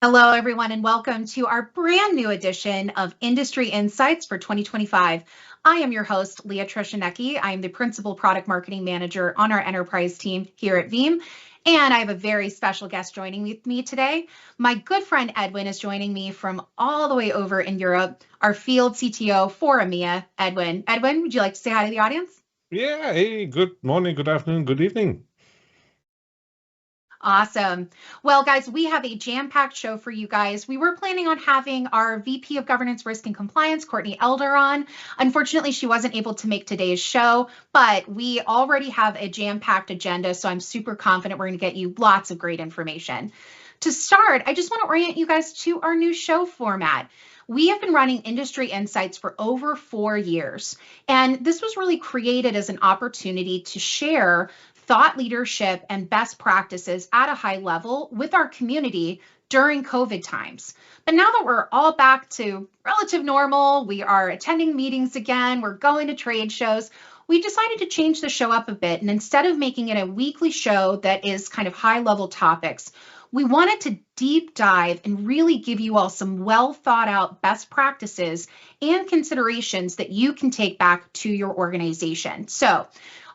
Hello, everyone, and welcome to our brand new edition of Industry Insights for 2025. I am your host, Leah Troscianecki. I am the Principal Product Marketing Manager on our enterprise team here at Veeam, and I have a very special guest joining me today. My good friend Edwin is joining me from all the way over in Europe, our field CTO for EMEA, Edwin. Edwin, would you like to say hi to the audience? Yeah, hey, good morning, good afternoon, good evening. Awesome. Well, guys, we have a jam-packed show for you guys. We were planning on having our VP of Governance, Risk, and Compliance, Courtney Elder, on. Unfortunately, she wasn't able to make today's show, but we already have a jam-packed agenda, so I'm super confident we're going to get you lots of great information. To start, I just want to orient you guys to our new show format. We have been running Industry Insights for over 4 years, and this was really created as an opportunity to share thought leadership and best practices at a high level with our community during COVID times. But now that we're all back to relative normal, we are attending meetings again, we're going to trade shows, we decided to change the show up a bit. And instead of making it a weekly show that is kind of high level topics, we wanted to deep dive and really give you all some well thought out best practices and considerations that you can take back to your organization. So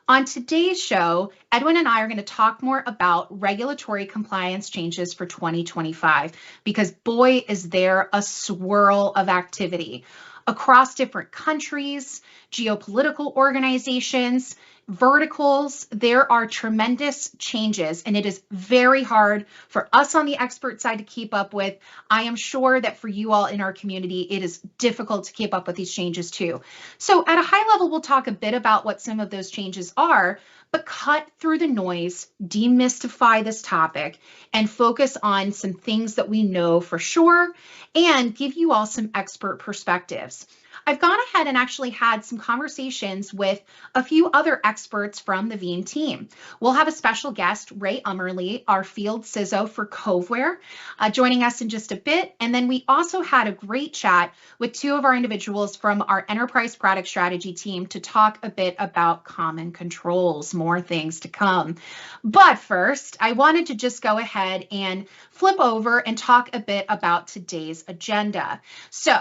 on today's show, Edwin and I are going to talk more about regulatory compliance changes for 2025, because boy, is there a swirl of activity across different countries, geopolitical organizations, verticals. There are tremendous changes, and it is very hard for us on the expert side to keep up with. I am sure that for you all in our community, it is difficult to keep up with these changes too. So at a high level, we'll talk a bit about what some of those changes are, but cut through the noise, demystify this topic, and focus on some things that we know for sure and give you all some expert perspectives. I've gone ahead and actually had some conversations with a few other experts from the Veeam team. We'll have a special guest, Ray Ummerly, our field CISO for Coveware, joining us in just a bit. And then we also had a great chat with two of our individuals from our enterprise product strategy team to talk a bit about common controls, more things to come. But first, I wanted to just go ahead and flip over and talk a bit about today's agenda. So,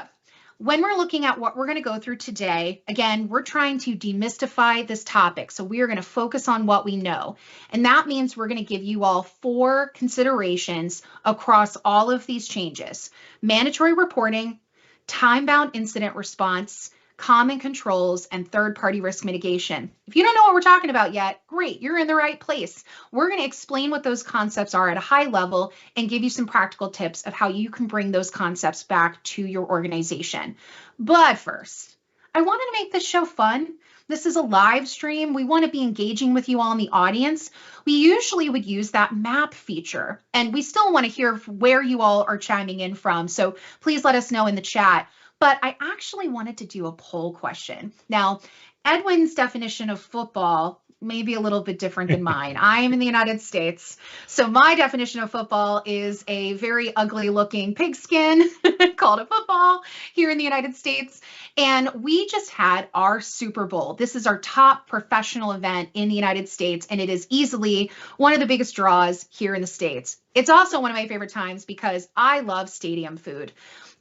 when we're looking at what we're going to go through today, again, we're trying to demystify this topic. So we are going to focus on what we know. And that means we're going to give you all 4 considerations across all of these changes: mandatory reporting, time-bound incident response, common controls, and third-party risk mitigation. If you don't know what we're talking about yet, great, you're in the right place. We're going to explain what those concepts are at a high level and give you some practical tips of how you can bring those concepts back to your organization. But first, I wanted to make this show fun. This is a live stream. We want to be engaging with you all in the audience. We usually would use that map feature, and we still want to hear where you all are chiming in from. So please let us know in the chat. But I actually wanted to do a poll question. Now, Edwin's definition of football may be a little bit different than mine. I am in the United States, so my definition of football is a very ugly looking pigskin called a football here in the United States. And we just had our Super Bowl. This is our top professional event in the United States, and it is easily one of the biggest draws here in the States. It's also one of my favorite times because I love stadium food.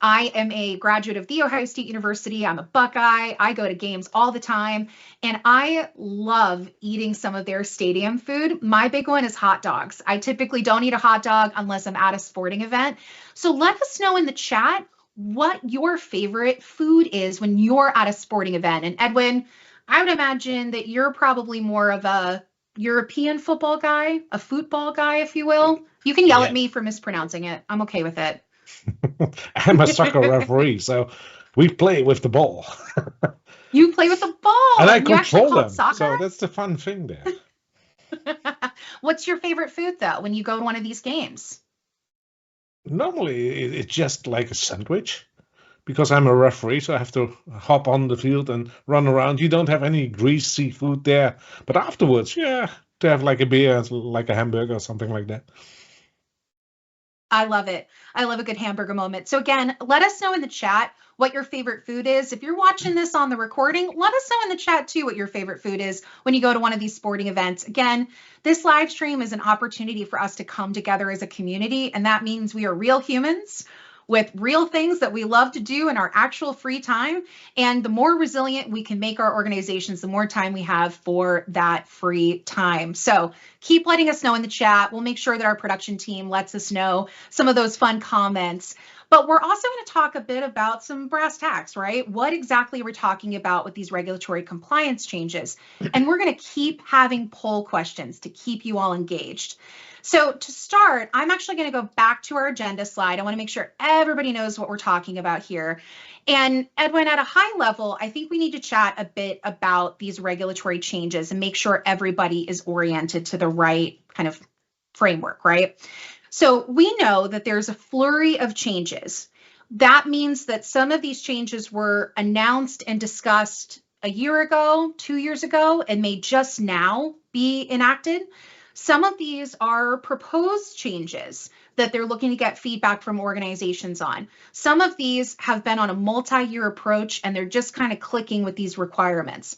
I am a graduate of The Ohio State University. I'm a Buckeye. I go to games all the time, and I love eating some of their stadium food. My big one is hot dogs. I typically don't eat a hot dog unless I'm at a sporting event. So let us know in the chat what your favorite food is when you're at a sporting event. And Edwin, I would imagine that you're probably more of a European football guy, a football guy, if you will. You can yell at Yeah, me for mispronouncing it. I'm okay with it. I'm a soccer referee, so we play with the ball You play with the and ball I and you actually control call it them. soccer? So that's the fun thing there. What's your favorite food though when you go to one of these games? Normally, it's just like a sandwich because I'm a referee, so I have to hop on the field and run around. You don't have any greasy food there, but afterwards, yeah, to have like a beer, like a hamburger or something like that. I love it. I love a good hamburger moment. So again, let us know in the chat what your favorite food is. If you're watching this on the recording, let us know in the chat too what your favorite food is when you go to one of these sporting events. Again, this live stream is an opportunity for us to come together as a community, and that means we are real humans with real things that we love to do in our actual free time. And the more resilient we can make our organizations, the more time we have for that free time. So keep letting us know in the chat. We'll make sure that our production team lets us know some of those fun comments. But we're also going to talk a bit about some brass tacks, right? What exactly we're talking about with these regulatory compliance changes. And we're going to keep having poll questions to keep you all engaged. So to start, I'm actually going to go back to our agenda slide. I want to make sure everybody knows what we're talking about here. And Edwin, at a high level, I think we need to chat a bit about these regulatory changes and make sure everybody is oriented to the right kind of framework, right? So we know that there's a flurry of changes. That means that some of these changes were announced and discussed a year ago, 2 years ago, and may just now be enacted. Some of these are proposed changes that they're looking to get feedback from organizations on. Some of these have been on a multi-year approach and they're just kind of clicking with these requirements.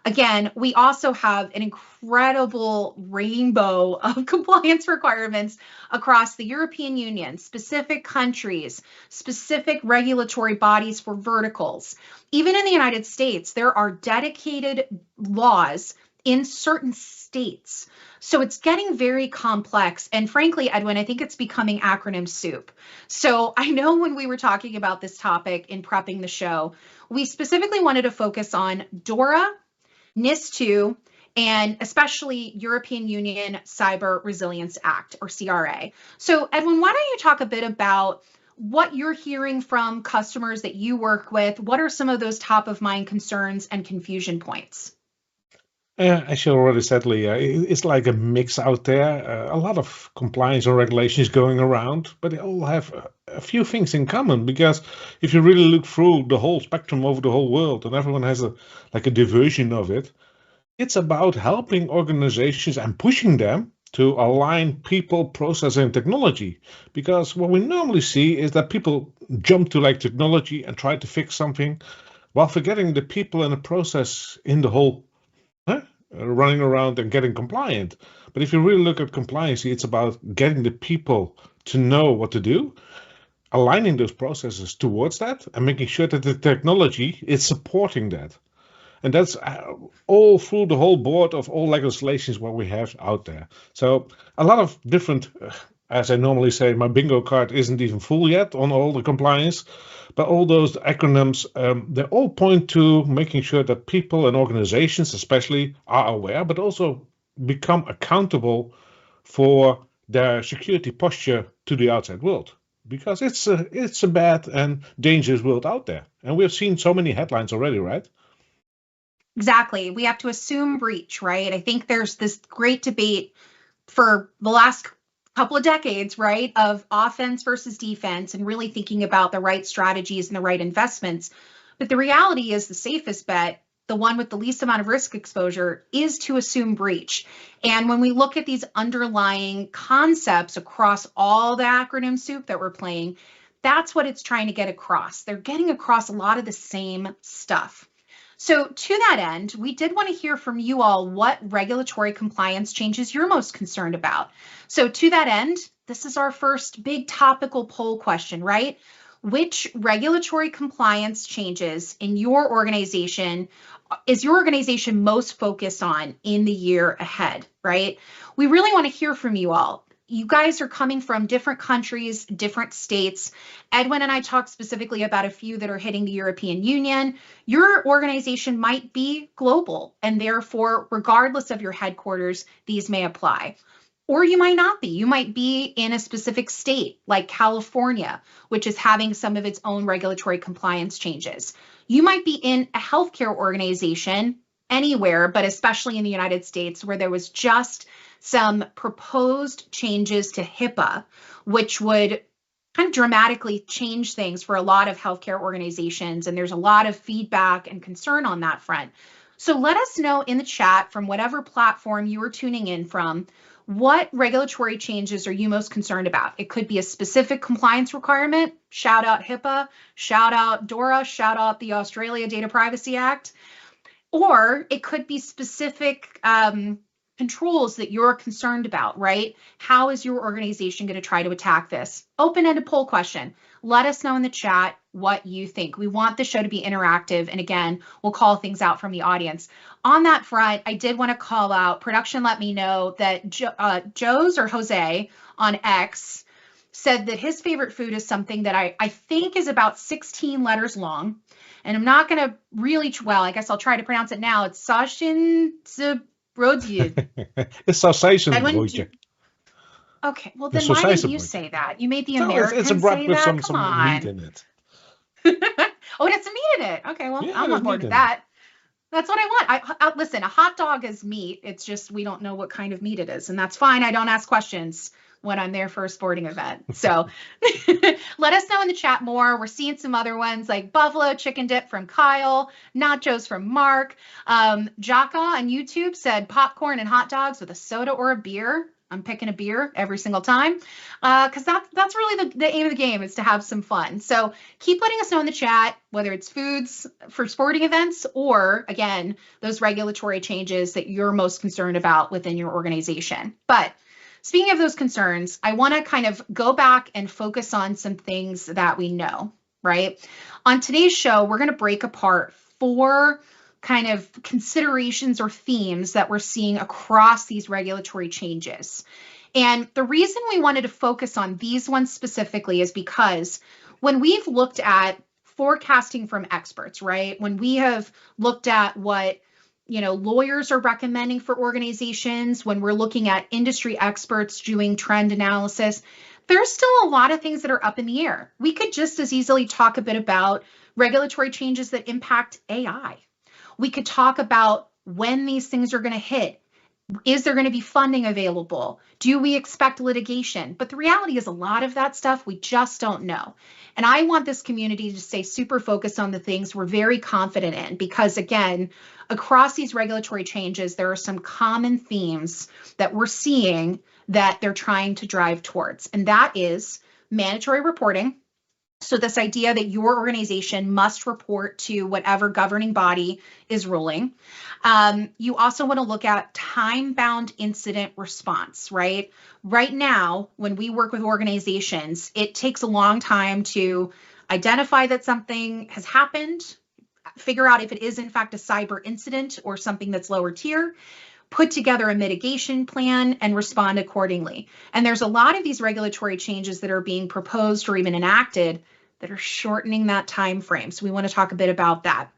Again, we also have an incredible rainbow of compliance requirements across the European Union, specific countries, specific regulatory bodies for verticals. Even in the United States, there are dedicated laws in certain states. So it's getting very complex. And frankly, Edwin, I think it's becoming acronym soup. So I know when we were talking about this topic in prepping the show, we specifically wanted to focus on DORA, NIS2, and especially European Union Cyber Resilience Act, or CRA. So Edwin, why don't you talk a bit about what you're hearing from customers that you work with? What are some of those top of mind concerns and confusion points? As you already said, Leah, it's like a mix out there. A lot of compliance and regulations going around, but they all have a few things in common. Because if you really look through the whole spectrum over the whole world, and everyone has a diversion of it, it's about helping organizations and pushing them to align people, process, and technology. Because what we normally see is that people jump to technology and try to fix something, while forgetting the people and the process in the whole running around and getting compliant. But if you really look at compliance, it's about getting the people to know what to do, aligning those processes towards that, and making sure that the technology is supporting that. And that's all through the whole board of all legislations what we have out there. So a lot of different, as I normally say, my bingo card isn't even full yet on all the compliance, but all those acronyms, they all point to making sure that people and organizations especially are aware, but also become accountable for their security posture to the outside world. Because it's a bad and dangerous world out there. And we've seen so many headlines already, right? Exactly. We have to assume breach, right? I think there's this great debate for the last couple of decades, right, of offense versus defense and really thinking about the right strategies and the right investments. But the reality is the safest bet, the one with the least amount of risk exposure, is to assume breach. And when we look at these underlying concepts across all the acronym soup that we're playing, that's what it's trying to get across. They're getting across a lot of the same stuff. So to that end, we did want to hear from you all what regulatory compliance changes you're most concerned about. So to that end, this is our first big topical poll question, right? Which regulatory compliance changes in your organization is your organization most focused on in the year ahead, right? We really want to hear from you all. You guys are coming from different countries, different states. Edwin and I talked specifically about a few that are hitting the European Union. Your organization might be global, and therefore, regardless of your headquarters, these may apply. Or you might not be. You might be in a specific state like California, which is having some of its own regulatory compliance changes. You might be in a healthcare organization anywhere, but especially in the United States, where there was just some proposed changes to HIPAA, which would kind of dramatically change things for a lot of healthcare organizations. And there's a lot of feedback and concern on that front. So let us know in the chat from whatever platform you are tuning in from, What regulatory changes are you most concerned about? It could be a specific compliance requirement, shout out HIPAA, shout out DORA, shout out the Australia Data Privacy Act, or it could be specific controls that you're concerned about, right? How is your organization going to try to attack this? Open-ended poll question. Let us know in the chat what you think. We want the show to be interactive. And again, we'll call things out from the audience. On that front, I did want to call out, production let me know that Joe's or Jose on X said that his favorite food is something that I think is about 16 letters long. And I'm not going to really, well, I guess I'll try to pronounce it now. It's Sashin Brodzied. It's sausage. Okay, well then why didn't you say that? You made the Americans it's a bread say with that? some meat in it. Oh, it's a meat in it. Okay, well, Yeah, I'm on board with that. That's what I want. I listen, a hot dog is meat. It's just we don't know what kind of meat it is, and that's fine. I don't ask questions when I'm there for a sporting event. So let us know in the chat more. We're seeing some other ones like buffalo chicken dip from Kyle, nachos from Mark. Jaka on YouTube said popcorn and hot dogs with a soda or a beer. I'm picking a beer every single time because that's really the aim of the game, is to have some fun. So keep letting us know in the chat whether it's foods for sporting events or, again, those regulatory changes that you're most concerned about within your organization. But speaking of those concerns, I want to kind of go back and focus on some things that we know, right? On today's show, we're going to break apart 4 kind of considerations or themes that we're seeing across these regulatory changes. And the reason we wanted to focus on these ones specifically is because when we've looked at forecasting from experts, right? When we have looked at what lawyers are recommending for organizations, when we're looking at industry experts doing trend analysis, there's still a lot of things that are up in the air. We could just as easily talk a bit about regulatory changes that impact AI. We could talk about when these things are going to hit. Is there going to be funding available? Do we expect litigation? But the reality is a lot of that stuff we just don't know. And I want this community to stay super focused on the things we're very confident in, because again, across these regulatory changes, there are some common themes that we're seeing that they're trying to drive towards. And that is mandatory reporting. So this idea that your organization must report to whatever governing body is ruling. You also want to look at time-bound incident response, right? Right now, when we work with organizations, it takes a long time to identify that something has happened, figure out if it is in fact a cyber incident or something that's lower tier, put together a mitigation plan, and respond accordingly. And there's a lot of these regulatory changes that are being proposed or even enacted that are shortening that time frame. So we want to talk a bit about that.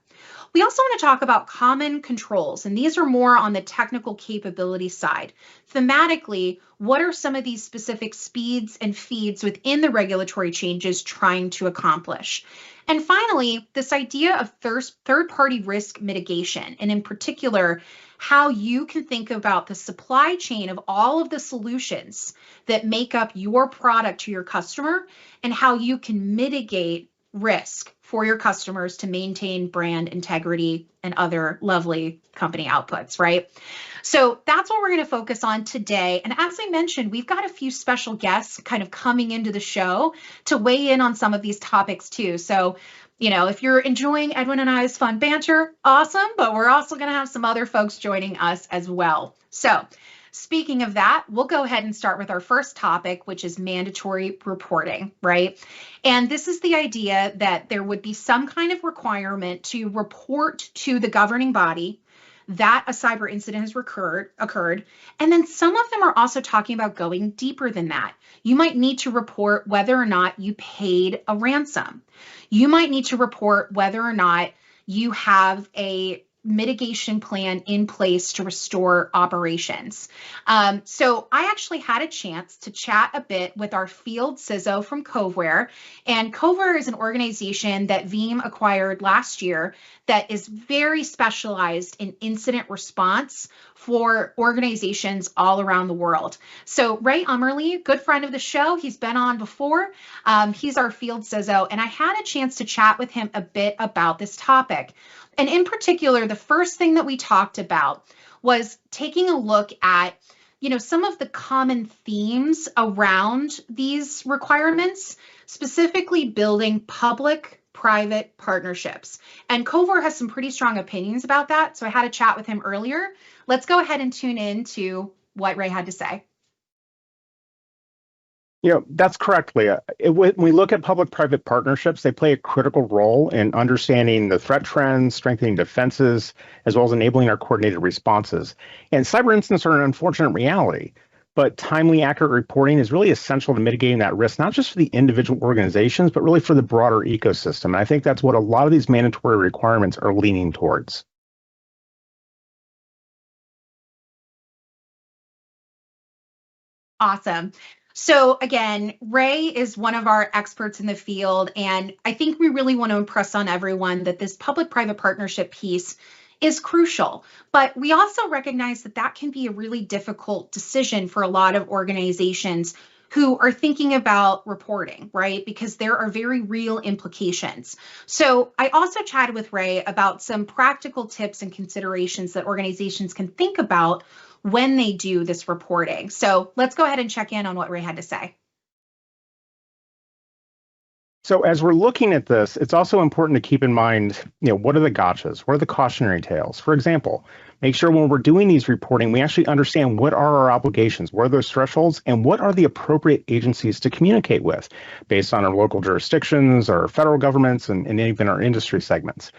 We also want to talk about common controls, and these are more on the technical capability side. Thematically, what are some of these specific speeds and feeds within the regulatory changes trying to accomplish? And finally, this idea of third-party risk mitigation, and in particular, how you can think about the supply chain of all of the solutions that make up your product to your customer, and how you can mitigate risk for your customers to maintain brand integrity and other lovely company outputs, right? So that's what we're going to focus on today. And as I mentioned, we've got a few special guests kind of coming into the show to weigh in on some of these topics too. So, if you're enjoying Edwin and I's fun banter, awesome, but we're also going to have some other folks joining us as well. So speaking of that, we'll go ahead and start with our first topic, which is mandatory reporting, right? And this is the idea that there would be some kind of requirement to report to the governing body that a cyber incident has occurred. And then some of them are also talking about going deeper than that. You might need to report whether or not you paid a ransom. You might need to report whether or not you have a mitigation plan in place to restore operations. So I actually had a chance to chat a bit with our field CISO from Coveware. And Coveware is an organization that Veeam acquired last year that is very specialized in incident response for organizations all around the world. So Ray Ummerly, good friend of the show, he's been on before. He's our field CISO, and I had a chance to chat with him a bit about this topic. And in particular, the first thing that we talked about was taking a look at some of the common themes around these requirements, specifically building public-private partnerships. And Kovor has some pretty strong opinions about that, so I had a chat with him earlier. Let's go ahead and tune in to what Ray had to say. That's correct, Leah. When we look at public-private partnerships, they play a critical role in understanding the threat trends, strengthening defenses, as well as enabling our coordinated responses. And cyber incidents are an unfortunate reality, but timely, accurate reporting is really essential to mitigating that risk, not just for the individual organizations, but really for the broader ecosystem. And I think that's what a lot of these mandatory requirements are leaning towards. Awesome. So again, Ray is one of our experts in the field, and I think we really want to impress on everyone that this public-private partnership piece is crucial. But we also recognize that that can be a really difficult decision for a lot of organizations who are thinking about reporting, right? Because there are very real implications. So I also chatted with Ray about some practical tips and considerations that organizations can think about when they do this reporting. So let's go ahead and check in on what Ray had to say. So as we're looking at this, it's also important to keep in mind, what are the gotchas? What are the cautionary tales? For example, make sure when we're doing these reporting, we actually understand what are our obligations, what are those thresholds, and what are the appropriate agencies to communicate with based on our local jurisdictions, our federal governments, and even our industry segments.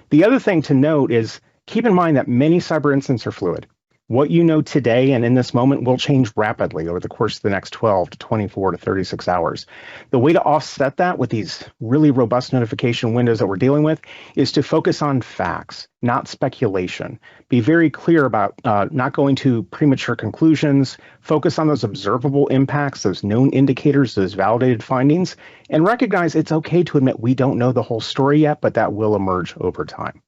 The other thing to note is keep in mind that many cyber incidents are fluid. What you know today and in this moment will change rapidly over the course of the next 12 to 24 to 36 hours. The way to offset that with these really robust notification windows that we're dealing with is to focus on facts, not speculation. Be very clear about not going to premature conclusions, focus on those observable impacts, those known indicators, those validated findings, and recognize it's okay to admit we don't know the whole story yet, but that will emerge over time.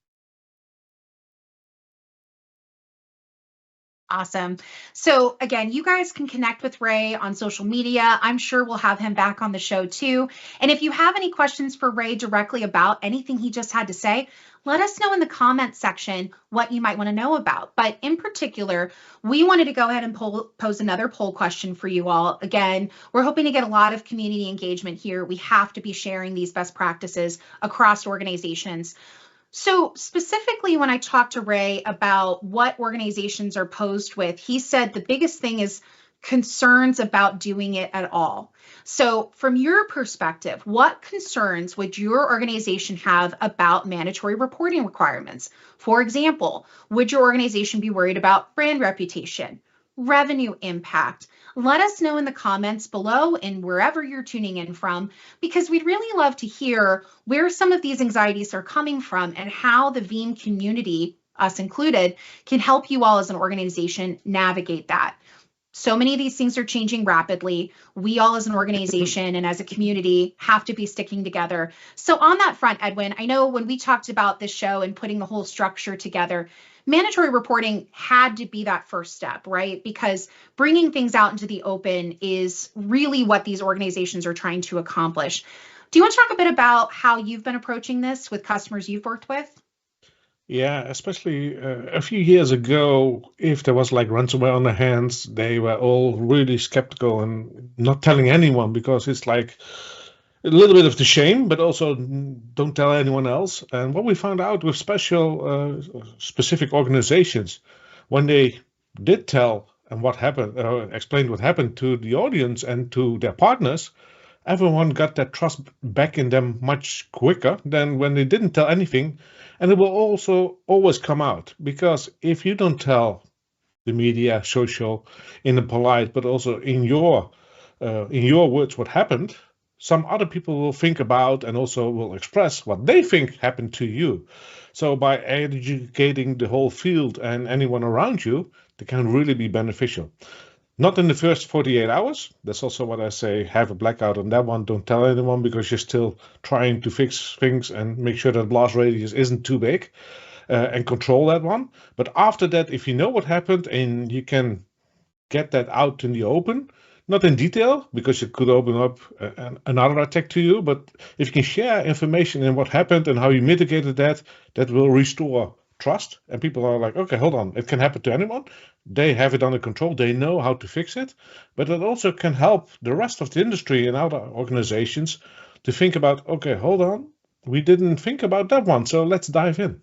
Awesome. So again, you guys can connect with Ray on social media. I'm sure we'll have him back on the show too. And if you have any questions for Ray directly about anything he just had to say, let us know in the comments section what you might want to know about. But in particular, we wanted to go ahead and pose another poll question for you all. Again, we're hoping to get a lot of community engagement here. We have to be sharing these best practices across organizations. So specifically, when I talked to Ray about what organizations are posed with, he said the biggest thing is concerns about doing it at all. So from your perspective, what concerns would your organization have about mandatory reporting requirements? For example, would your organization be worried about brand reputation, revenue impact? Let us know in the comments below and wherever you're tuning in from, because we'd really love to hear where some of these anxieties are coming from and how the Veeam community, us included, can help you all as an organization navigate that. So many of these things are changing rapidly. We all as an organization and as a community have to be sticking together. So on that front, Edwin, I know when we talked about this show and putting the whole structure together, mandatory reporting had to be that first step, right? Because bringing things out into the open is really what these organizations are trying to accomplish. Do you want to talk a bit about how you've been approaching this with customers you've worked with? Yeah, especially a few years ago, if there was like ransomware on their hands, they were all really skeptical and not telling anyone because it's like a little bit of the shame, but also don't tell anyone else. And what we found out with specific organizations, when they did tell and what happened, explained what happened to the audience and to their partners, everyone got that trust back in them much quicker than when they didn't tell anything. And it will also always come out, because if you don't tell the media, social, in a polite, but also in your words what happened, some other people will think about and also will express what they think happened to you. So by educating the whole field and anyone around you, they can really be beneficial. Not in the first 48 hours. That's also what I say, have a blackout on that one. Don't tell anyone because you're still trying to fix things and make sure that blast radius isn't too big and control that one. But after that, if you know what happened and you can get that out in the open, not in detail because it could open up another attack to you, but if you can share information and what happened and how you mitigated that, that will restore trust, and people are like, okay, hold on, it can happen to anyone. They have it under control. They know how to fix it. But it also can help the rest of the industry and other organizations to think about, okay, hold on, we didn't think about that one, so let's dive in.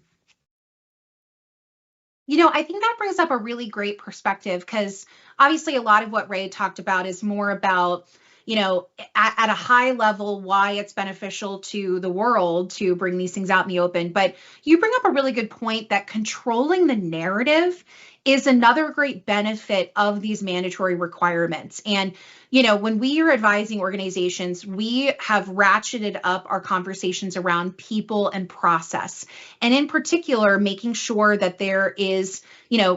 I think that brings up a really great perspective, because obviously a lot of what Ray talked about is more about, at a high level, why it's beneficial to the world to bring these things out in the open. But you bring up a really good point that controlling the narrative is another great benefit of these mandatory requirements. And when we are advising organizations, we have ratcheted up our conversations around people and process. And in particular, making sure that there is,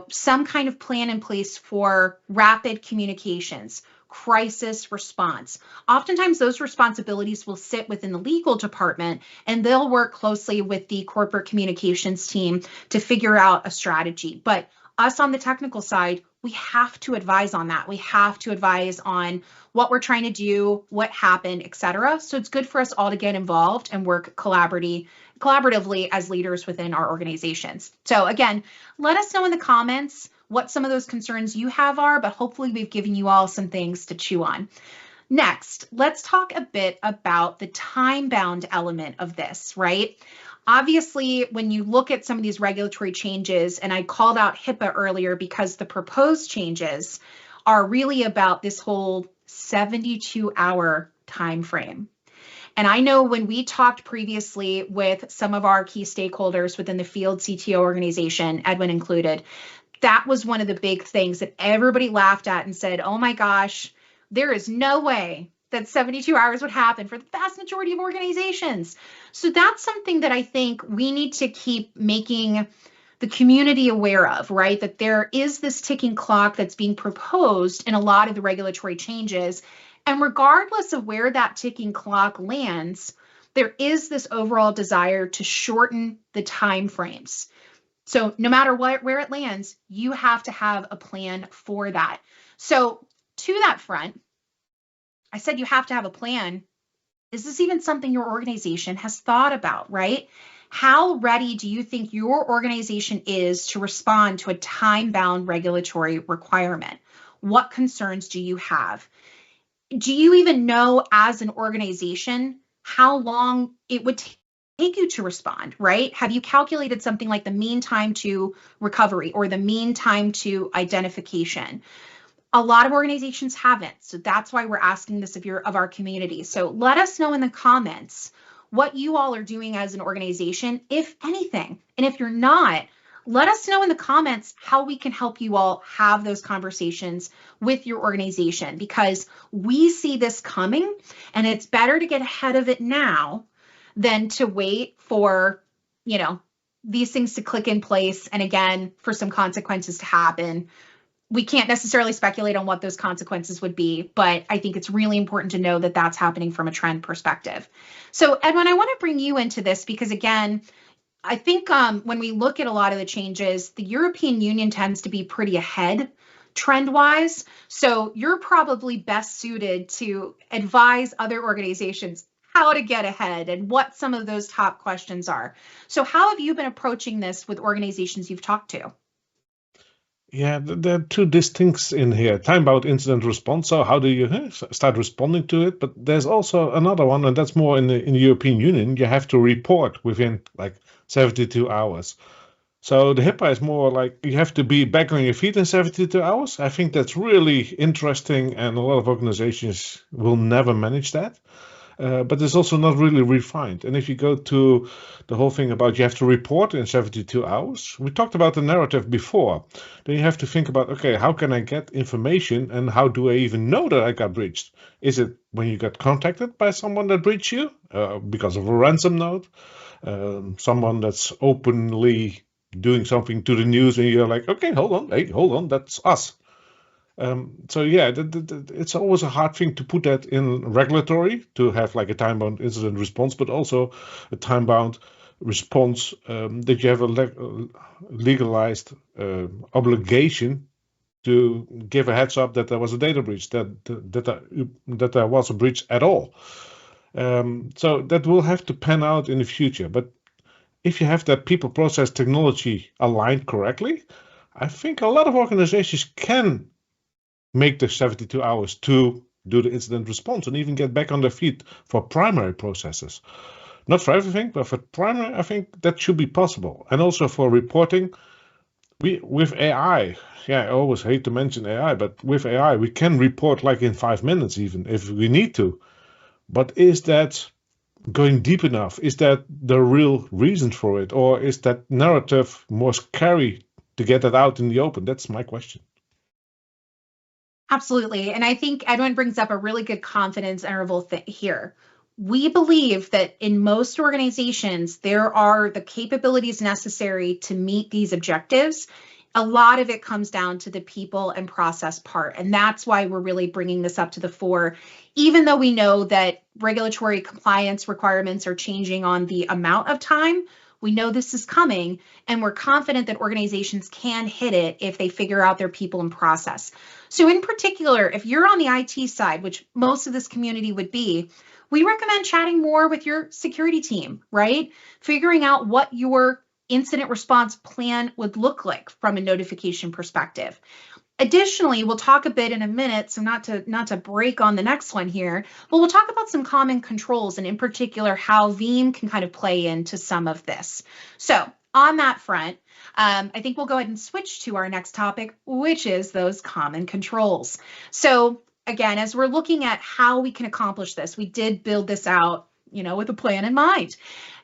some kind of plan in place for rapid communications, crisis response. Oftentimes those responsibilities will sit within the legal department, and they'll work closely with the corporate communications team to figure out a strategy. But us on the technical side, we have to advise on that. We have to advise on what we're trying to do, what happened, et cetera. So it's good for us all to get involved and work collaboratively as leaders within our organizations. So again, let us know in the comments what some of those concerns you have are, but hopefully we've given you all some things to chew on. Next, let's talk a bit about the time-bound element of this, right? Obviously, when you look at some of these regulatory changes, and I called out HIPAA earlier because the proposed changes are really about this whole 72-hour time frame. And I know when we talked previously with some of our key stakeholders within the field CTO organization, Edwin included, that was one of the big things that everybody laughed at and said, oh my gosh, there is no way that 72 hours would happen for the vast majority of organizations. So that's something that I think we need to keep making the community aware of, right? That there is this ticking clock that's being proposed in a lot of the regulatory changes. And regardless of where that ticking clock lands, there is this overall desire to shorten the time frames. So no matter where it lands, you have to have a plan for that. So to that front, I said you have to have a plan. Is this even something your organization has thought about, right? How ready do you think your organization is to respond to a time-bound regulatory requirement? What concerns do you have? Do you even know as an organization how long it would take you to respond, right? Have you calculated something like the mean time to recovery or the mean time to identification? A lot of organizations haven't. So that's why we're asking this of our community. So let us know in the comments what you all are doing as an organization, if anything. And if you're not, let us know in the comments how we can help you all have those conversations with your organization, because we see this coming and it's better to get ahead of it now than to wait for, these things to click in place. And again, for some consequences to happen. We can't necessarily speculate on what those consequences would be, but I think it's really important to know that that's happening from a trend perspective. So Edwin, I want to bring you into this because again, I think when we look at a lot of the changes, the European Union tends to be pretty ahead trend-wise. So you're probably best suited to advise other organizations how to get ahead and what some of those top questions are. So how have you been approaching this with organizations you've talked to? Yeah, there are two distincts in here. Time-bound incident response. So how do you start responding to it? But there's also another one, and that's more in the European Union. You have to report within like 72 hours. So the HIPAA is more like you have to be back on your feet in 72 hours. I think that's really interesting, and a lot of organizations will never manage that. But it's also not really refined. And if you go to the whole thing about you have to report in 72 hours, we talked about the narrative before. Then you have to think about, okay, how can I get information and how do I even know that I got breached? Is it when you got contacted by someone that breached you because of a ransom note? Someone that's openly doing something to the news and you're like, okay, hold on, that's us. So yeah, it's always a hard thing to put that in regulatory, to have like a time-bound incident response, but also a time-bound response that you have a legalized obligation to give a heads up that there was a data breach, that there was a breach at all. So that will have to pan out in the future. But if you have that people process technology aligned correctly, I think a lot of organizations can make the 72 hours to do the incident response and even get back on their feet for primary processes. Not for everything, but for primary, I think that should be possible. And also for reporting, with AI, yeah, I always hate to mention AI, but with AI, we can report like in 5 minutes even if we need to. But is that going deep enough? Is that the real reason for it? Or is that narrative more scary to get that out in the open? That's my question. Absolutely. And I think Edwin brings up a really good confidence interval here. We believe that in most organizations, there are the capabilities necessary to meet these objectives. A lot of it comes down to the people and process part. And that's why we're really bringing this up to the fore, even though we know that regulatory compliance requirements are changing on the amount of time. We know this is coming, and we're confident that organizations can hit it if they figure out their people and process. So in particular, if you're on the IT side, which most of this community would be, we recommend chatting more with your security team, right? Figuring out what your incident response plan would look like from a notification perspective. Additionally, we'll talk a bit in a minute, so not to break on the next one here, but we'll talk about some common controls and in particular how Veeam can kind of play into some of this. So on that front, I think we'll go ahead and switch to our next topic, which is those common controls. So again, as we're looking at how we can accomplish this, we did build this out, with a plan in mind.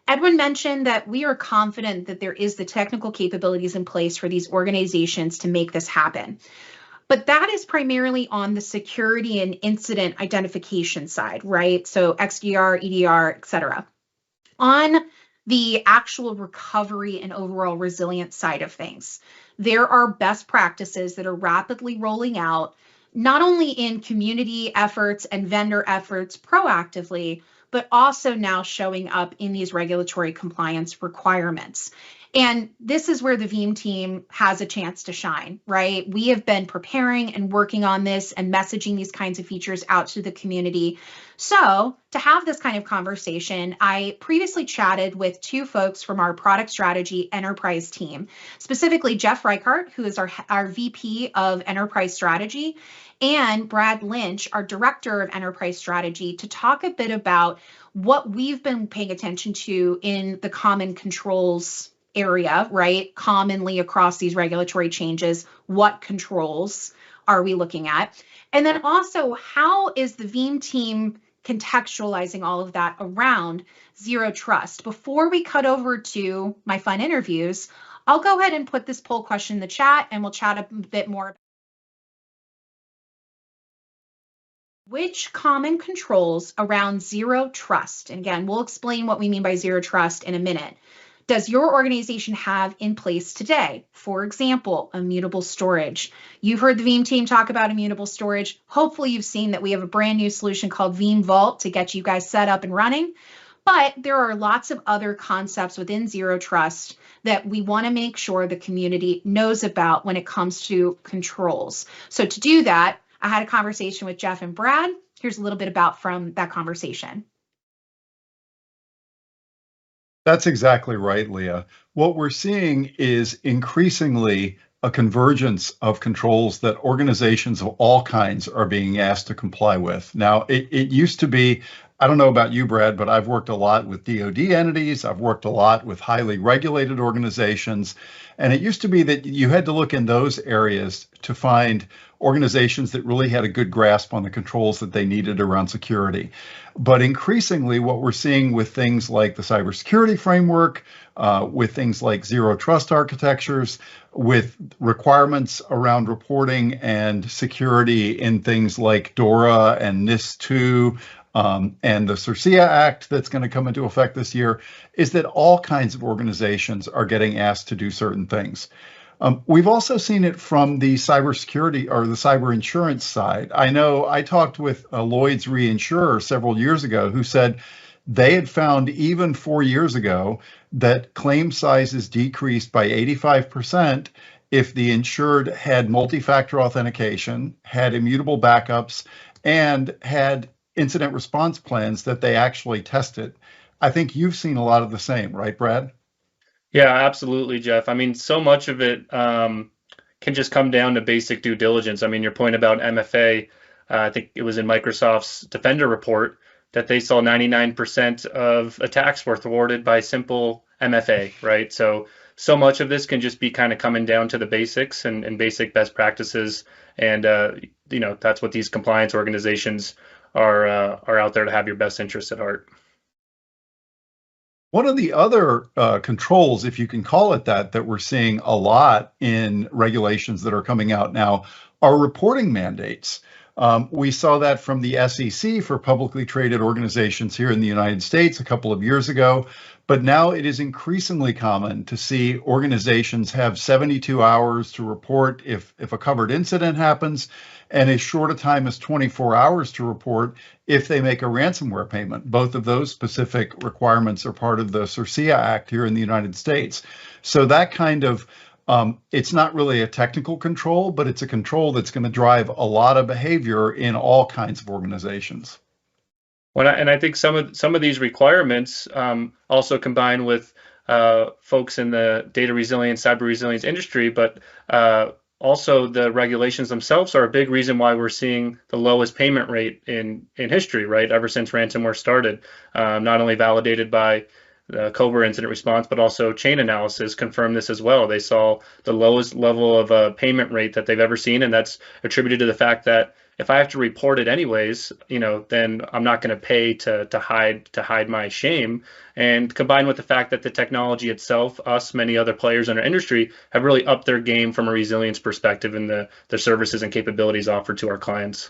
Edwin mentioned that we are confident that there is the technical capabilities in place for these organizations to make this happen. But that is primarily on the security and incident identification side, right? So XDR, EDR, et cetera. On the actual recovery and overall resilience side of things, there are best practices that are rapidly rolling out, not only in community efforts and vendor efforts proactively, but also now showing up in these regulatory compliance requirements. And this is where the Veeam team has a chance to shine, right? We have been preparing and working on this and messaging these kinds of features out to the community. So to have this kind of conversation, I previously chatted with two folks from our product strategy enterprise team, specifically Jeff Reichart, who is our VP of enterprise strategy, and Brad Lynch, our director of enterprise strategy, to talk a bit about what we've been paying attention to in the common controls area, right? Commonly across these regulatory changes, what controls are we looking at? And then also, how is the Veeam team contextualizing all of that around zero trust? Before we cut over to my fun interviews, I'll go ahead and put this poll question in the chat and we'll chat a bit more. Which common controls around zero trust, and again, we'll explain what we mean by zero trust in a minute, does your organization have in place today? For example, immutable storage. You've heard the Veeam team talk about immutable storage. Hopefully you've seen that we have a brand new solution called Veeam Vault to get you guys set up and running. But there are lots of other concepts within zero trust that we want to make sure the community knows about when it comes to controls. So to do that, I had a conversation with Jeff and Brad. Here's a little bit about from that conversation. That's exactly right, Leah. What we're seeing is increasingly a convergence of controls that organizations of all kinds are being asked to comply with. Now, it used to be, I don't know about you, Brad, but I've worked a lot with DoD entities. I've worked a lot with highly regulated organizations. And it used to be that you had to look in those areas to find organizations that really had a good grasp on the controls that they needed around security. But increasingly, what we're seeing with things like the cybersecurity framework, with things like zero trust architectures, with requirements around reporting and security in things like DORA and NIS2, and the CERCIA Act that's going to come into effect this year, is that all kinds of organizations are getting asked to do certain things. We've also seen it from the cybersecurity or the cyber insurance side. I know I talked with a Lloyd's reinsurer several years ago who said they had found even 4 years ago that claim sizes decreased by 85% if the insured had multi-factor authentication, had immutable backups, and had incident response plans that they actually tested. I think you've seen a lot of the same, right, Brad? Yeah, absolutely, Jeff. I mean, so much of it can just come down to basic due diligence. I mean, your point about MFA, I think it was in Microsoft's Defender report that they saw 99% of attacks were thwarted by simple MFA, right? So much of this can just be kind of coming down to the basics and basic best practices. And, that's what these compliance organizations are out there to have your best interests at heart. One of the other controls, if you can call it that, that we're seeing a lot in regulations that are coming out now are reporting mandates. We saw that from the SEC for publicly traded organizations here in the United States a couple of years ago, but now it is increasingly common to see organizations have 72 hours to report if a covered incident happens, and as short a time as 24 hours to report if they make a ransomware payment. Both of those specific requirements are part of the CERCIA Act here in the United States. So that kind of it's not really a technical control, but it's a control that's going to drive a lot of behavior in all kinds of organizations. And I think some of these requirements also combine with folks in the data resilience, cyber resilience industry, but also the regulations themselves are a big reason why we're seeing the lowest payment rate in history, right? Ever since ransomware started, not only validated by the covert incident response, but also chain analysis confirmed this as well. They saw the lowest level of payment rate that they've ever seen, and that's attributed to the fact that if I have to report it anyways, then I'm not going to pay to hide my shame. And combined with the fact that the technology itself, us, many other players in our industry, have really upped their game from a resilience perspective in the services and capabilities offered to our clients.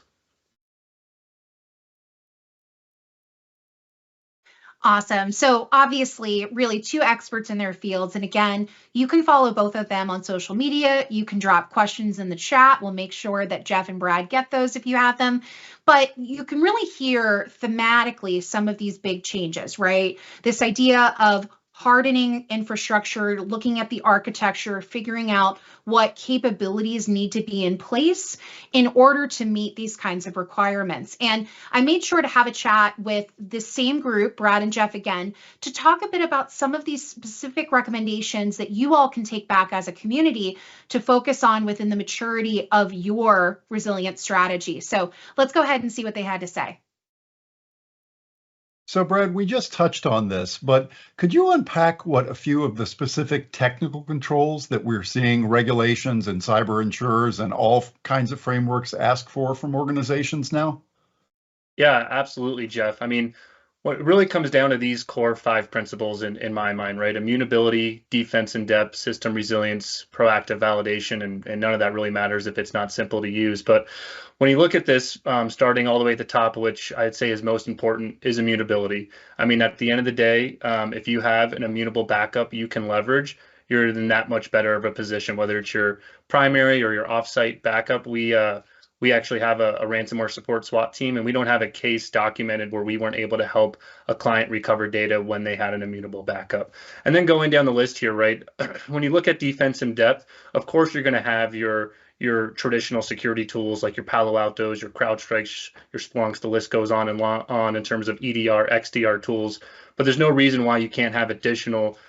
Awesome. So obviously, really two experts in their fields. And again, you can follow both of them on social media. You can drop questions in the chat. We'll make sure that Jeff and Brad get those if you have them. But you can really hear thematically some of these big changes, right? This idea of hardening infrastructure, looking at the architecture, figuring out what capabilities need to be in place in order to meet these kinds of requirements. And I made sure to have a chat with the same group, Brad and Jeff again, to talk a bit about some of these specific recommendations that you all can take back as a community to focus on within the maturity of your resilience strategy. So let's go ahead and see what they had to say. So, Brad, we just touched on this, but could you unpack what a few of the specific technical controls that we're seeing regulations and cyber insurers and all kinds of frameworks ask for from organizations now? Yeah, absolutely, Jeff. I mean, what really comes down to these core 5 principles in my mind, right? Immutability, defense in depth, system resilience, proactive validation, and none of that really matters if it's not simple to use. But when you look at this, starting all the way at the top, which I'd say is most important, is immutability. I mean, at the end of the day, if you have an immutable backup you can leverage, you're in that much better of a position, whether it's your primary or your offsite backup. We actually have a ransomware support SWAT team, and we don't have a case documented where we weren't able to help a client recover data when they had an immutable backup. And then going down the list here, right, when you look at defense in depth, of course, you're going to have your traditional security tools like your Palo Altos, your CrowdStrikes, your Splunks, the list goes on and on in terms of EDR, XDR tools. But there's no reason why you can't have additional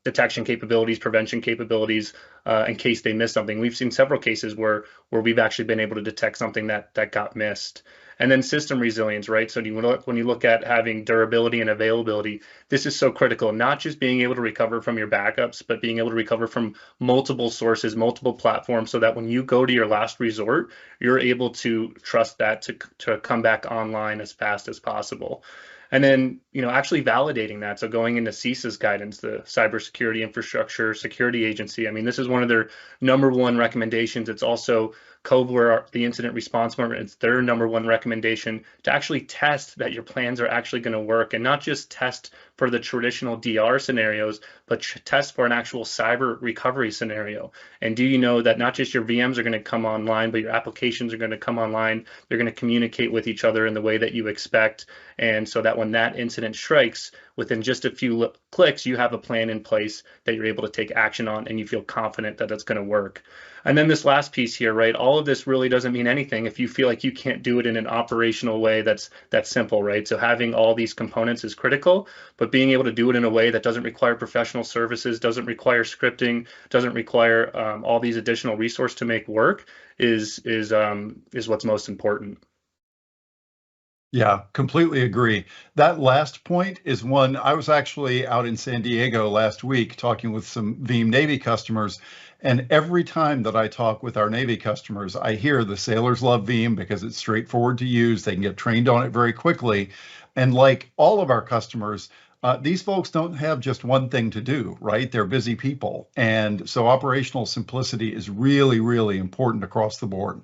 detection capabilities, prevention capabilities, in case they miss something. We've seen several cases where we've actually been able to detect something that got missed. And then system resilience, right? So when you look at having durability and availability, this is so critical, not just being able to recover from your backups, but being able to recover from multiple sources, multiple platforms, so that when you go to your last resort, you're able to trust that to come back online as fast as possible. And then, actually validating that. So going into CISA's guidance, the Cybersecurity Infrastructure Security Agency, I mean, this is one of their number one recommendations. It's also COBRA, the incident response movement, it's their number one recommendation to actually test that your plans are actually going to work, and not just test for the traditional DR scenarios, but test for an actual cyber recovery scenario. And do you know that not just your VMs are going to come online, but your applications are going to come online. They're going to communicate with each other in the way that you expect. And so that when that incident strikes, within just a few clicks, you have a plan in place that you're able to take action on, and you feel confident that it's going to work. And then this last piece here, right? All of this really doesn't mean anything if you feel like you can't do it in an operational way that's simple, right? So having all these components is critical, but being able to do it in a way that doesn't require professional services, doesn't require scripting, doesn't require all these additional resources to make work is what's most important. Yeah, completely agree. That last point is one. I was actually out in San Diego last week talking with some Veeam Navy customers. And every time that I talk with our Navy customers, I hear the sailors love Veeam because it's straightforward to use. They can get trained on it very quickly. And like all of our customers, these folks don't have just one thing to do, right? They're busy people. And so operational simplicity is really, really important across the board.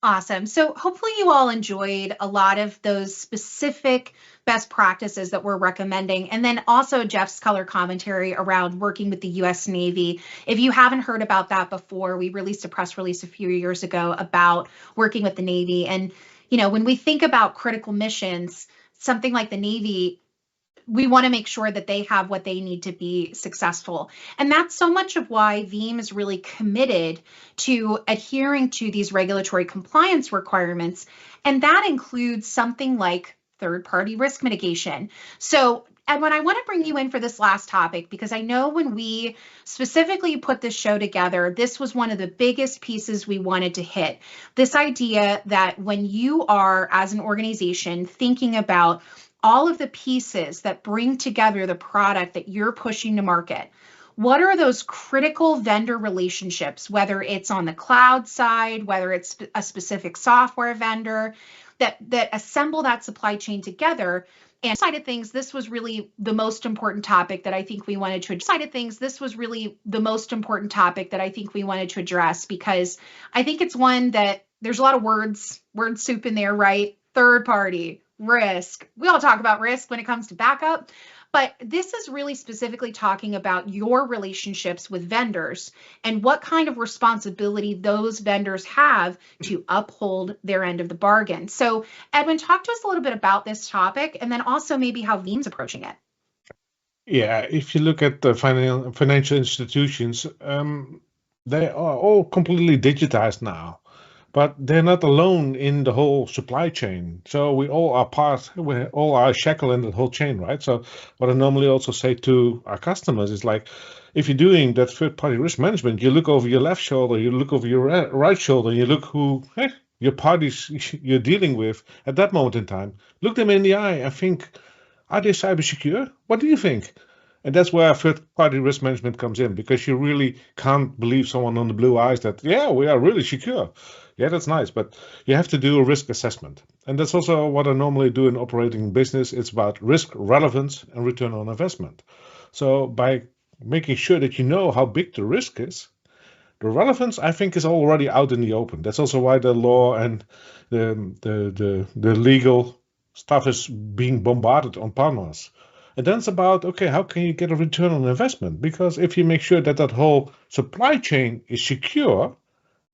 Awesome. So hopefully you all enjoyed a lot of those specific best practices that we're recommending. And then also Jeff's color commentary around working with the US Navy. If you haven't heard about that before, we released a press release a few years ago about working with the Navy. And, you know, when we think about critical missions, something like the Navy, we want to make sure that they have what they need to be successful. And that's so much of why Veeam is really committed to adhering to these regulatory compliance requirements. And that includes something like third-party risk mitigation. So, Edwin, I want to bring you in for this last topic, because I know when we specifically put this show together, this was one of the biggest pieces we wanted to hit. This idea that when you are, as an organization, thinking about all of the pieces that bring together the product that you're pushing to market, what are those critical vendor relationships, whether it's on the cloud side, whether it's a specific software vendor, that assemble that supply chain together? And side of things, this was really the most important topic that I think we wanted to address, because I think it's one that there's a lot of word soup in there, right? Third party, risk. We all talk about risk when it comes to backup, but this is really specifically talking about your relationships with vendors and what kind of responsibility those vendors have to uphold their end of the bargain. So, Edwin, talk to us a little bit about this topic, and then also maybe how Veeam's approaching it. Yeah, if you look at the financial institutions, they are all completely digitized now. But they're not alone in the whole supply chain. So we all are shackled in the whole chain, right? So what I normally also say to our customers is like, if you're doing that third-party risk management, you look over your left shoulder, you look over your right shoulder, and you look who your parties you're dealing with at that moment in time. Look them in the eye and think, are they cyber secure? What do you think? And that's where third-party risk management comes in, because you really can't believe someone on the blue eyes that, yeah, we are really secure. Yeah, that's nice, but you have to do a risk assessment. And that's also what I normally do in operating business. It's about risk relevance and return on investment. So by making sure that you know how big the risk is, the relevance, I think, is already out in the open. That's also why the law and the legal stuff is being bombarded upon us. And then it's about, okay, how can you get a return on investment? Because if you make sure that whole supply chain is secure,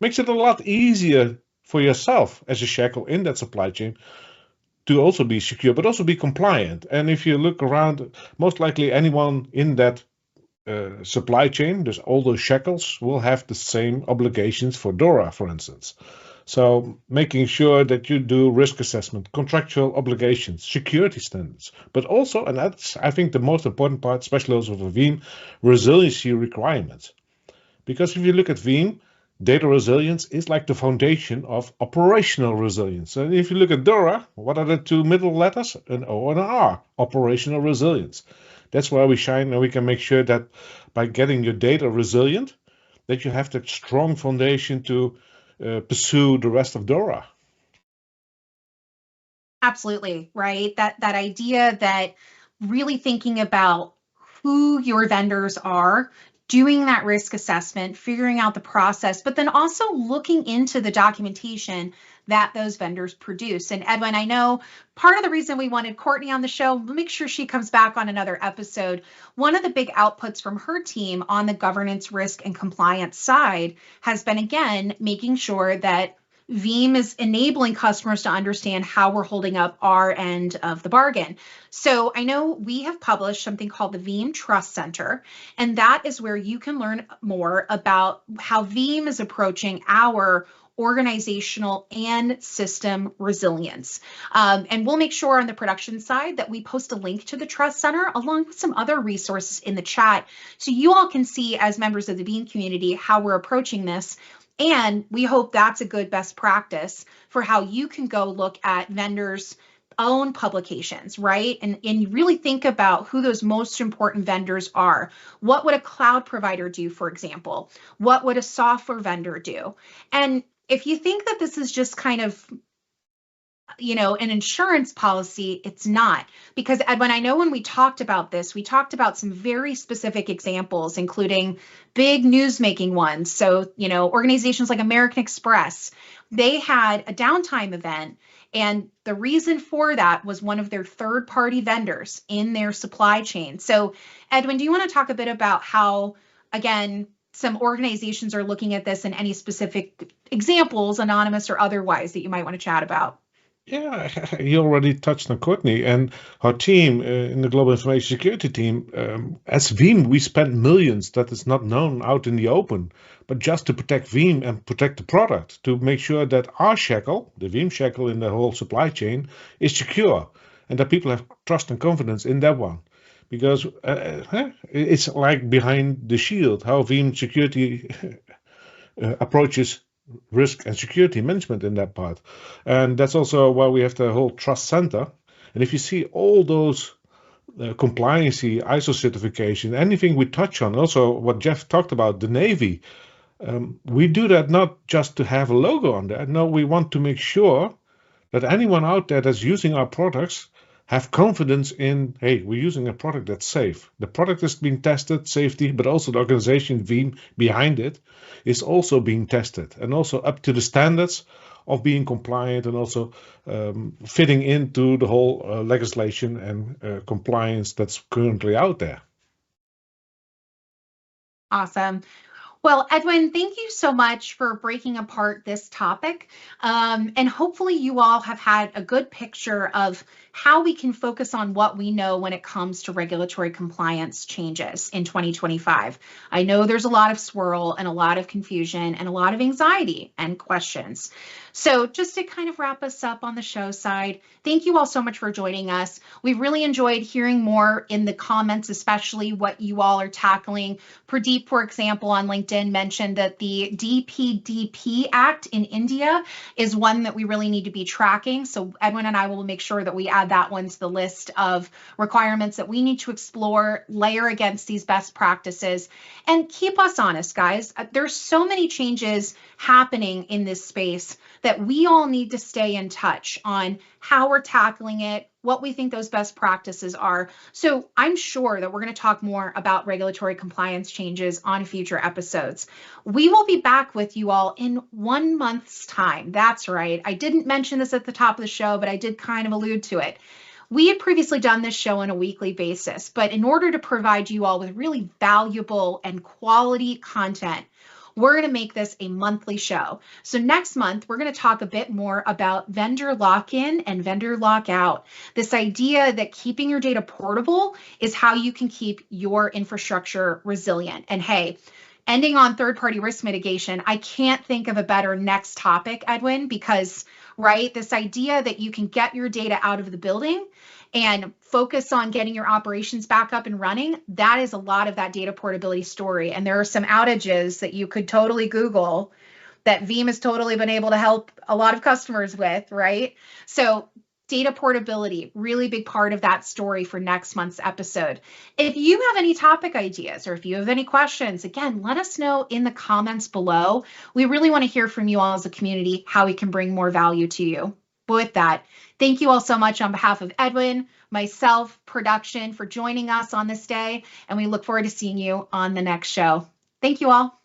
makes it a lot easier for yourself as a shackle in that supply chain to also be secure, but also be compliant. And if you look around, most likely anyone in that supply chain, there's all those shackles, will have the same obligations for DORA, for instance. So making sure that you do risk assessment, contractual obligations, security standards, but also, and that's, I think, the most important part, especially also for Veeam, resiliency requirements. Because if you look at Veeam, data resilience is like the foundation of operational resilience. And if you look at DORA, what are the two middle letters? An O and an R, operational resilience. That's where we shine, and we can make sure that by getting your data resilient, that you have the strong foundation to pursue the rest of DORA. Absolutely, right? That idea that really thinking about who your vendors are, doing that risk assessment, figuring out the process, but then also looking into the documentation that those vendors produce. And Edwin, I know part of the reason we wanted Courtney on the show, we'll make sure she comes back on another episode. One of the big outputs from her team on the governance, risk, and compliance side has been, again, making sure that Veeam is enabling customers to understand how we're holding up our end of the bargain. So I know we have published something called the Veeam Trust Center, and that is where you can learn more about how Veeam is approaching our organizational and system resilience. And we'll make sure on the production side that we post a link to the Trust Center along with some other resources in the chat so you all can see as members of the Veeam community how we're approaching this. And we hope that's a good best practice for how you can go look at vendors' own publications, right? And really think about who those most important vendors are. What would a cloud provider do, for example? What would a software vendor do? And if you think that this is just kind of, an insurance policy, it's not. Because Edwin, I know when we talked about this, we talked about some very specific examples, including big news-making ones. So, organizations like American Express, they had a downtime event, and the reason for that was one of their third-party vendors in their supply chain. So, Edwin, do you want to talk a bit about how, again, some organizations are looking at this and any specific examples, anonymous or otherwise, that you might want to chat about? Yeah, you already touched on Courtney and our team in the Global Information Security team. As Veeam, we spent millions that is not known out in the open, but just to protect Veeam and protect the product, to make sure that our shackle, the Veeam shackle in the whole supply chain, is secure and that people have trust and confidence in that one. Because it's like behind the shield, how Veeam security approaches risk and security management in that part. And that's also why we have the whole Trust Center. And if you see all those compliancy, ISO certification, anything we touch on, also what Jeff talked about, the Navy, we do that not just to have a logo on there. No, we want to make sure that anyone out there that's using our products have confidence in, hey, we're using a product that's safe. The product is being tested, safety, but also the organization Veeam behind it is also being tested and also up to the standards of being compliant and also fitting into the whole legislation and compliance that's currently out there. Awesome. Well, Edwin, thank you so much for breaking apart this topic. And hopefully you all have had a good picture of how we can focus on what we know when it comes to regulatory compliance changes in 2025. I know there's a lot of swirl and a lot of confusion and a lot of anxiety and questions. So just to kind of wrap us up on the show side, thank you all so much for joining us. We really enjoyed hearing more in the comments, especially what you all are tackling. Pradeep, for example, on LinkedIn mentioned that the DPDP Act in India is one that we really need to be tracking. So Edwin and I will make sure that we add that one to the list of requirements that we need to explore, layer against these best practices, and keep us honest, guys. There's so many changes happening in this space that we all need to stay in touch on how we're tackling it, what we think those best practices are. So I'm sure that we're going to talk more about regulatory compliance changes on future episodes. We will be back with you all in 1 month's time. That's right. I didn't mention this at the top of the show, but I did kind of allude to it. We had previously done this show on a weekly basis, but in order to provide you all with really valuable and quality content, we're going to make this a monthly show. So next month, we're going to talk a bit more about vendor lock-in and vendor lock-out. This idea that keeping your data portable is how you can keep your infrastructure resilient. And hey, ending on third-party risk mitigation, I can't think of a better next topic, Edwin, because, right, this idea that you can get your data out of the building and focus on getting your operations back up and running, that is a lot of that data portability story. And there are some outages that you could totally Google that Veeam has totally been able to help a lot of customers with, right? So data portability, really big part of that story for next month's episode. If you have any topic ideas or if you have any questions, again, let us know in the comments below. We really want to hear from you all as a community, how we can bring more value to you. But with that, thank you all so much on behalf of Edwin, myself, production for joining us on this day, and we look forward to seeing you on the next show. Thank you all.